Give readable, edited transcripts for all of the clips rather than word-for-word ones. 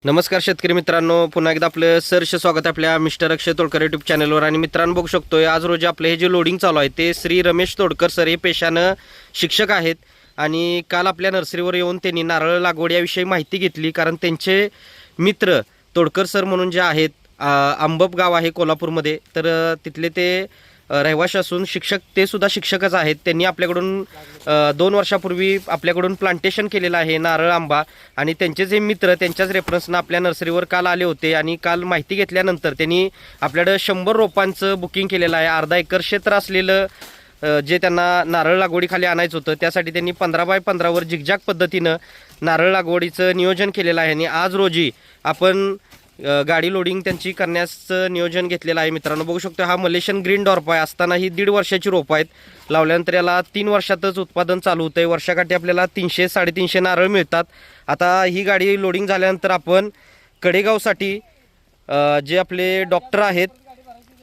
नमस्कार शेतकरी मित्रांनो, पुन्हा एकदा आपलं सहर्ष स्वागत आहे आपल्या मिस्टर अक्षय तोडकर यूट्यूब चॅनलवर. आणि मित्रांनो बघू शकतोय आज रोजी आपलं हे जे लोडिंग चालू आहे ते श्री रमेश तोडकर सर हे पेशानं शिक्षक आहेत. आणि काल आपल्या नर्सरीवर येऊन त्यांनी नारळ लागवड याविषयी माहिती घेतली. कारण त्यांचे मित्र तोडकर सर म्हणून जे आहेत, अंबप गाव आहे कोल्हापूरमध्ये, तर तिथले ते रहिवाशी असून शिक्षक, ते सुद्धा शिक्षकच आहेत. त्यांनी आपल्याकडून 2 वर्षापूर्वी आपल्याकडून प्लांटेशन केलेलं आहे नारळ आंबा. आणि त्यांचे जे मित्र त्यांच्याच रेफरन्सनं आपल्या नर्सरीवर काल आले होते. आणि काल माहिती घेतल्यानंतर त्यांनी आपल्याकडं 100 रोपांचं बुकिंग केलेलं आहे. अर्धा एकर क्षेत्र असलेलं जे त्यांना नारळ लागवडीखाली आणायचं होतं, त्यासाठी त्यांनी 15 बाय 15 वर झिगझॅग पद्धतीनं नारळ लागवडीचं नियोजन केलेलं आहे. आणि आज रोजी आपण गाडी लोडिंग त्यांची करण्याचं नियोजन घेतलेलं आहे. मित्रांनो बघू शकतो, हा मलेशियन ग्रीन डॉर्फ आहे. असताना ही 1.5 वर्षाची रोपं आहेत. लावल्यानंतर याला 3 वर्षातच उत्पादन चालू होतं आहे. वर्षाकाठी आपल्याला 300-350 नारळ मिळतात. आता ही गाडी लोडिंग झाल्यानंतर आपण कडेगावसाठी जे आपले डॉक्टर आहेत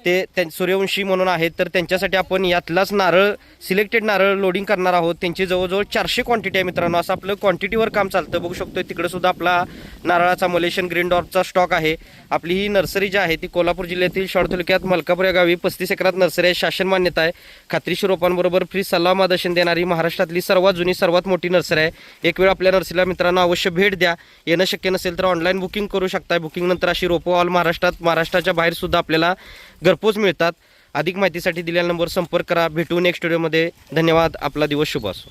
ते सूर्यवंशी म्हणून आहेत, तर त्यांच्यासाठी आपण यातलाच नारळ, सिलेक्टेड नारळ लोडिंग करणार आहोत. त्यांची जवळजवळ 400 क्वांटिटी आहे मित्रांनो. असं आपलं क्वांटिटीवर काम चालतं. बघू शकतो तिकडे सुद्धा आपला नारळाचा मलेशियन ग्रीन डॉर्फचा स्टॉक आहे. आपली ही नर्सरी जी आहे ती कोल्हापूर जिल्ह्यातील शॉर्ट तालुक्यात मलकापूर या गावी 35 एकरात नर्सरी आहे. शासन मान्यता आहे. खात्रीशीर रोपांबरोबर फ्री सल्ला मार्गदर्शन देणारी महाराष्ट्रातली सर्वात जुनी, सर्वात मोठी नर्सरी आहे. एक वेळ आपल्या नर्सरीला मित्रांनो अवश्य भेट द्या. येणं शक्य नसेल तर ऑनलाईन बुकिंग करू शकता. बुकिंग नंतर अशी रोपं ऑल महाराष्ट्राच्या बाहेर सुद्धा आपल्याला घरपोच मिळतात. अधिक माहितीसाठी दिलेल्या नंबरवर संपर्क करा. भेटू नेक्स्ट व्हिडिओमध्ये. धन्यवाद. आपला दिवस शुभ असो.